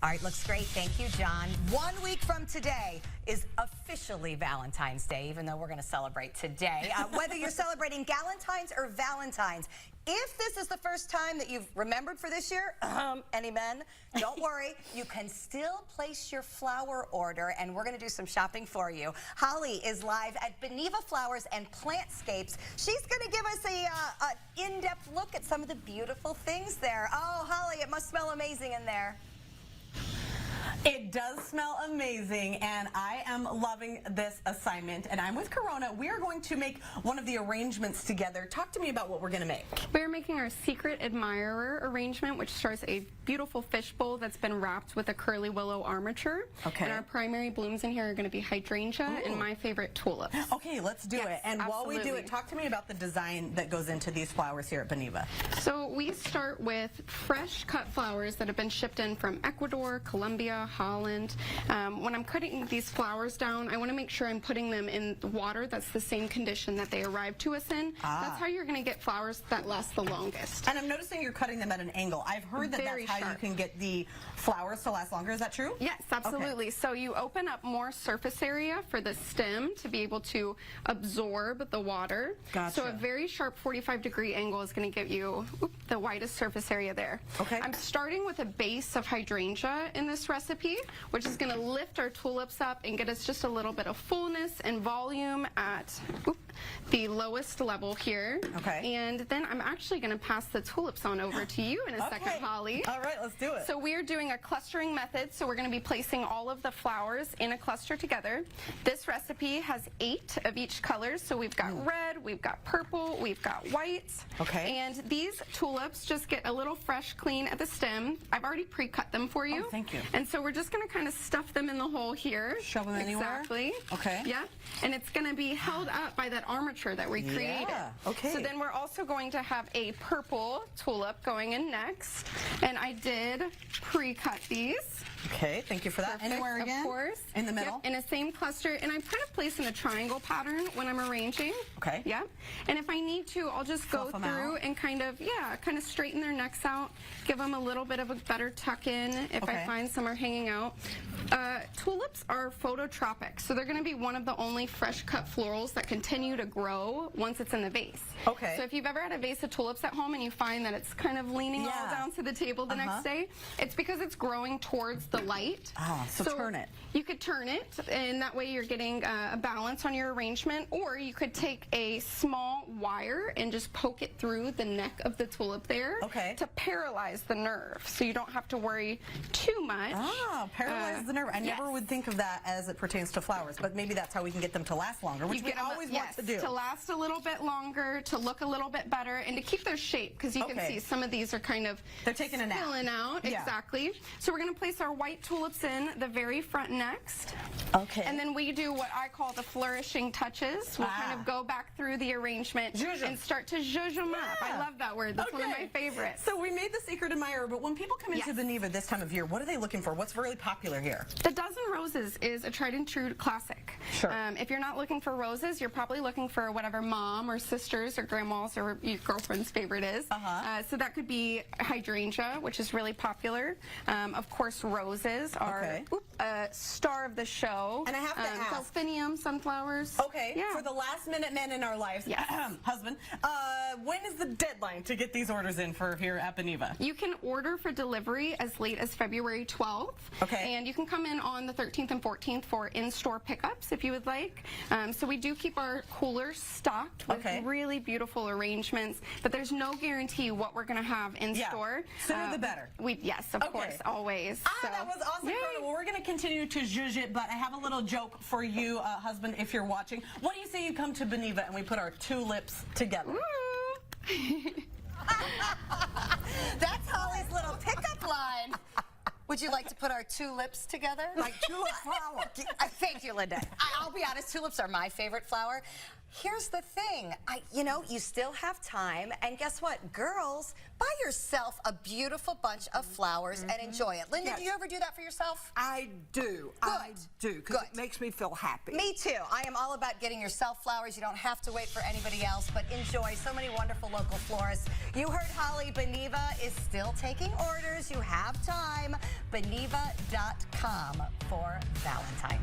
All right, looks great. Thank you, John. 1 week from today is officially Valentine's Day, even though we're going to celebrate today. Whether you're celebrating Galentine's or Valentine's, if this is the first time that you've remembered for this year, any men, don't worry. You can still place your flower order, and we're going to do some shopping for you. Holly is live at Beneva Flowers and Plantscapes. She's going to give us an in-depth look at some of the beautiful things there. Oh, Holly, it must smell amazing in there. It does smell amazing, and I am loving this assignment. And I'm with Corona. We are going to make one of the arrangements together. Talk to me about what we're going to make. We're making our Secret Admirer arrangement, which starts a beautiful fishbowl that's been wrapped with a curly willow armature. Okay. And our primary blooms in here are going to be hydrangea and my favorite tulips. Okay, let's do it. And absolutely. while we do it, talk to me about the design that goes into these flowers here at Beneva. So we start with fresh cut flowers that have been shipped in from Ecuador, Colombia, Holland. When I'm cutting these flowers down, I want to make sure I'm putting them in water that's the same condition that they arrived to us in. That's how you're going to get flowers that last the longest. And I'm noticing you're cutting them at an angle. I've heard that that's how you can get the flowers to last longer. Is that true? Yes, absolutely. Okay. So you open up more surface area for the stem to be able to absorb the water. Gotcha. So a very sharp 45-degree angle is going to give you the widest surface area there. Okay. I'm starting with a base of hydrangea in this recipe, which is going to lift our tulips up and get us just a little bit of fullness and volume at the lowest level here. Okay. And then I'm actually going to pass the tulips on over to you in a second, Holly. All right, let's do it. So we're doing a clustering method, so we're going to be placing all of the flowers in a cluster together. This recipe has 8 of each color, so we've got red, we've got purple, we've got white. Okay. And these tulips just get a little fresh, clean at the stem. I've already pre-cut them for you. Oh, thank you. And so we're just going to kind of stuff them in the hole here. Shove them anywhere? Exactly. Okay. Yeah. And it's going to be held up by that armature that we created. Yeah. Okay. So then we're also going to have a purple tulip going in next. And I did pre-cut these. Okay, thank you for that. Perfect, Anywhere again? Of course. In the middle? Yep, in the same cluster. And I'm kind of placing a triangle pattern when I'm arranging. Okay. Yeah. And if I need to, I'll just go through and kind of straighten their necks out, give them a little bit of a better tuck in if I find some are hanging out. Tulips are phototropic, so they're going to be one of the only fresh cut florals that continue to grow once it's in the vase. Okay. So if you've ever had a vase of tulips at home and you find that it's kind of leaning all down to the table the next day, it's because it's growing towards the light. So turn it. You could turn it, and that way you're getting a balance on your arrangement, or you could take a small wire and just poke it through the neck of the tulip there to paralyze the nerve, so you don't have to worry too much. Paralyze the nerve. I never would think of that as it pertains to flowers, but maybe that's how we can get them to last longer, which we always want to do. To last a little bit longer, to look a little bit better, and to keep their shape, because you can see some of these are kind of taking a nap. Filling out. Exactly. So we're going to place our white tulips in the very front next. Okay. And then we do what I call the flourishing touches. We'll kind of go back through the arrangement and start to zhuzh them up. I love that word. That's one of my favorites. So we made the Secret Admirer, but when people come into Beneva this time of year, what are they looking for? What's really popular here? The Dozen Roses is a tried and true classic. Sure. If you're not looking for roses, you're probably looking for whatever mom or sisters or grandma's or your girlfriend's favorite is. So that could be hydrangea, which is really popular. Of course, roses are a star of the show. And I have to ask. Delphinium, sunflowers. Okay, for the last minute men in our lives, husband, when is the deadline to get these orders in for here at Beneva? You can order for delivery as late as February 12th. Okay. And you can come in on the 13th and 14th for in-store pickups if you would like. So we do keep our coolers stocked with really beautiful arrangements, but there's no guarantee what we're going to have in store. Sooner the better. Yes, of course, always. That was awesome. Well, we're going to continue to zhuzh it, but I have a little joke for you, husband, if you're watching. What do you say you come to Beneva and we put our tulips together? That's Holly's little pickup line. Would you like to put our 2 lips together? Like tulip flower. Thank you, Linda. I'll be honest, tulips are my favorite flower. Here's the thing, you still have time, and guess what? Girls, buy yourself a beautiful bunch of flowers and enjoy it. Linda, do you ever do that for yourself? I do. Good. I do, because it makes me feel happy. Me too. I am all about getting yourself flowers. You don't have to wait for anybody else, but enjoy. So many wonderful local florists. You heard Holly, Beneva is still taking orders. You have time. Beneva.com for Valentine's.